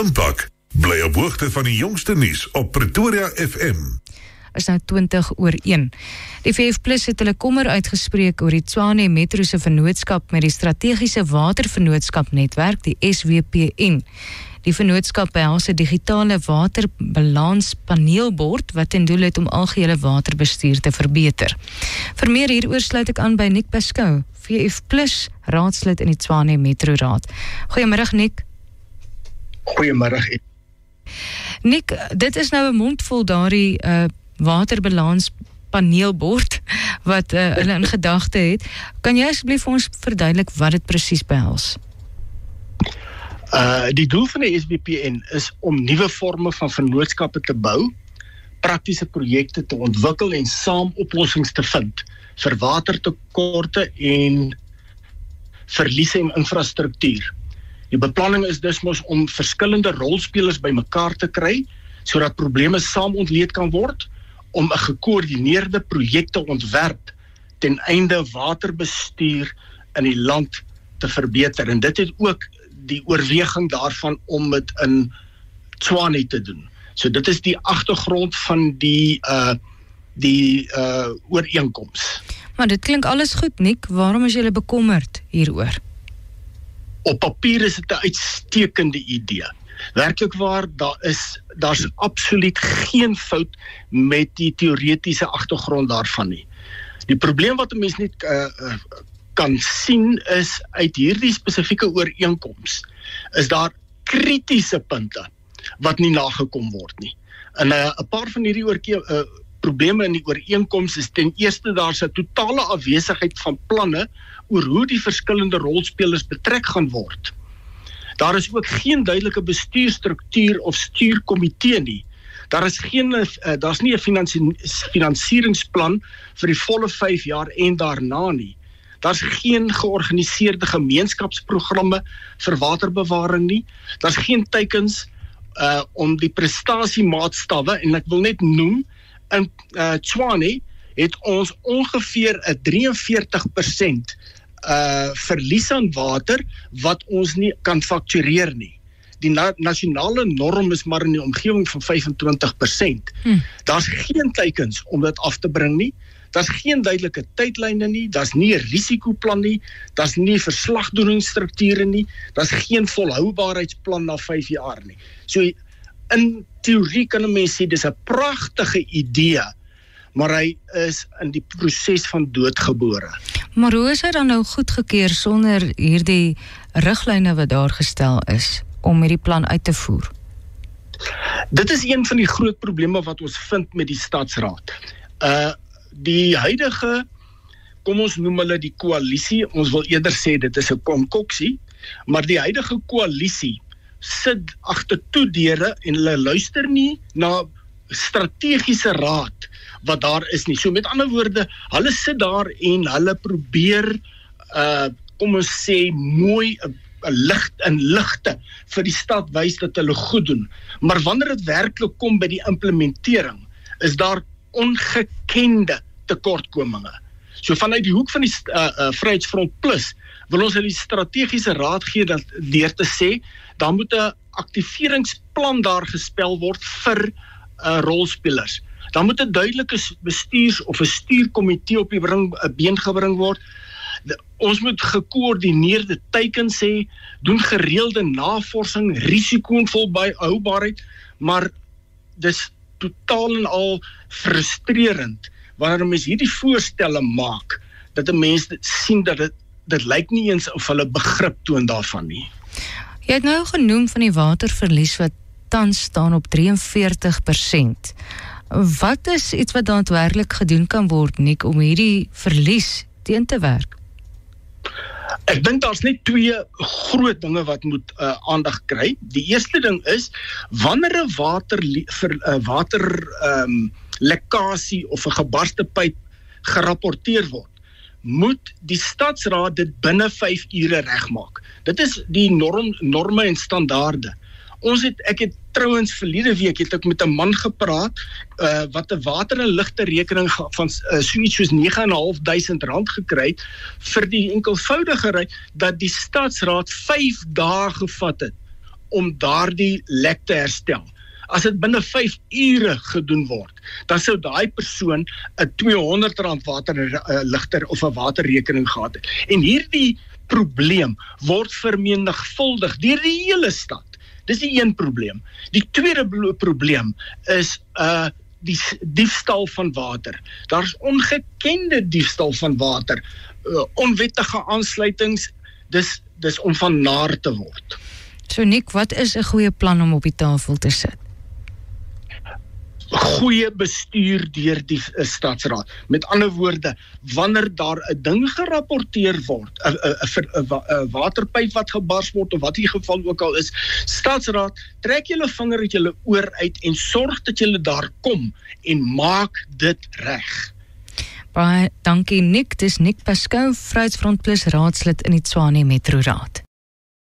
Impak. Bly op hoogte van die jongste nuus op Pretoria FM. Is nou 20:01. Die VF+ het hulle kommer uitgespreek oor die Tshwane Metro se vennootskap met die strategiese watervennootskapnetwerk, die SWPN. Die vennootskap behels 'n digitale waterbalanspaneelbord wat ten doel het om algehele waterbestuur te verbeter. Vir meer hieroor sluit ek aan by Nick Beskou, VF+ raadslid in die Tshwane Metro Raad. Goeiemôre Nick. Goeiemôre. Nick, dit is nou 'n mondvol daardie waterbalanspaneelbord wat hulle in gedagte het. Kan jy asseblief vir ons verduidelik wat dit presies behels? Die doel van die SWPN is om nuwe forme van vennootskappe te bou, praktiese projekte te ontwikkel en saam oplossings te vind vir watertekorte en verliese in infrastruktuur. Die beplanning is dus mos om verskillende rolspelers bymekaar te kry, sodat probleme saam ontleed kan word, om 'n gekoördineerde projek te ontwerp ten einde waterbestuur in die land te verbeter. En dit het ook die oorweging daarvan om dit in Tshwane te doen. So dit is die agtergrond van die ooreenkoms. Maar dit klink alles goed, Nick. Waarom is julle bekommerd hieroor? Op papier is dit 'n uitstekende idee. Werklik waar, daar's absoluut geen fout met die teoretiese agtergrond daarvan nie. Die probleem wat 'n mens net kan sien is, uit hierdie spesifieke ooreenkoms, is daar kritiese punte wat nie nagekom word nie. En 'n paar van hierdie probleme in die ooreenkoms is ten eerste daar's 'n totale afwesigheid van planne oor hoe die verskillende rolspelers betrek gaan word. Daar is ook geen duidelike bestuurstruktuur of stuurkomitee nie. Daar's nie 'n finansieringsplan vir die volle 5 jaar en daarna nie. Daar's geen georganiseerde gemeenskapsprogramme vir waterbewaring nie. Daar's geen teikens om die prestasiemaatstawwe, en ek wil net noem, in Tshwane het ons ongeveer 'n 43% verlies aan water wat ons nie kan faktureer nie. Die nasionale norm is maar in die omgewing van 25%. Daar's geen teikens om dit af te bring nie. Daar's geen duidelike tydlyne nie, daar's nie 'n risikoplan nie, daar's nie verslagdoeningsstrukture nie, daar's geen volhoubaarheidsplan na 5 jaar nie. So in teorie kan 'n mens sê dis 'n pragtige idee, maar hy is in die proses van doodgebore. Maar hoe is hy dan nou goedgekeur sonder hierdie riglyne wat daar gestel is om hierdie plan uit te voer? Dit is een van die groot probleme wat ons vind met die stadsraad. Die huidige, kom ons noem hulle die koalisie, ons wil eerder sê dit is 'n konkoksie, maar die huidige koalisie sit agter toe deure en hulle luister nie na strategiese raad wat daar is nie. So met ander woorde, hulle sit daar en hulle probeer, kom ons sê, mooi ligte vir die stad wys dat hulle goed doen. Maar wanneer dit werklik kom by die implementering, is daar ongekende tekortkominge. So vanuit die hoek van die Vryheidsfront Plus wil ons hulle die strategiese raad gee deur te sê, dan moet 'n aktiveringsplan daar gespel word vir rolspelers. Dan moet 'n duidelike bestuurs- of 'n stuurkomitee op die been gebring word. Ons moet gekoördineerde teikens hê, doen gereelde navorsing, risiko en volhoubaarheid, maar dis totaal en al frustrerend wanneer 'n mens hierdie voorstelle maak, dat 'n mens sien dat dit lyk nie eens of hulle begrip toon daarvan nie. Jy het nou genoem van die waterverlies wat tans staan op 43%. Wat is iets wat daadwerklik gedoen kan word, Nick, om hierdie verlies teen te werk? Ek dink daar's net 2 groot dinge wat moet aandag kry. Die eerste ding is, wanneer 'n waterlekkasie of 'n gebarste pyp gerapporteer word, moet die stadsraad dit binne 5 ure regmaak. Dit is die norme en standaarde. Ek het trouwens verlede week het ek met 'n man gepraat wat 'n water en ligte rekening van soiets soos R9.500 gekry het vir die enkelvoudige dat die stadsraad 5 dae gevat het om daardie lek te herstel. As dit binne 5 ure gedoen word, dan sou daai persoon 'n R200 waterligter of 'n waterrekening gehad het. En hierdie probleem word vermenigvuldig deur die hele stad. Dis die een probleem. Die tweede probleem is die diefstal van water. Daar's ongekende diefstal van water, onwettige aansluitings, dis om van naar te word. So Nick, wat is 'n goeie plan om op die tafel te sit? Goeie bestuur deur die stadsraad. Met ander woorde, wanneer daar 'n ding gerapporteer word, 'n waterpyp wat gebars word of wat die geval ook al is, stadsraad, trek julle vinger uit julle oor uit en sorg dat julle daar kom en maak dit reg. Baie dankie Nick, dis Nick Pascoe, Vryheidsfront Plus raadslid in die Tshwane Metro Raad.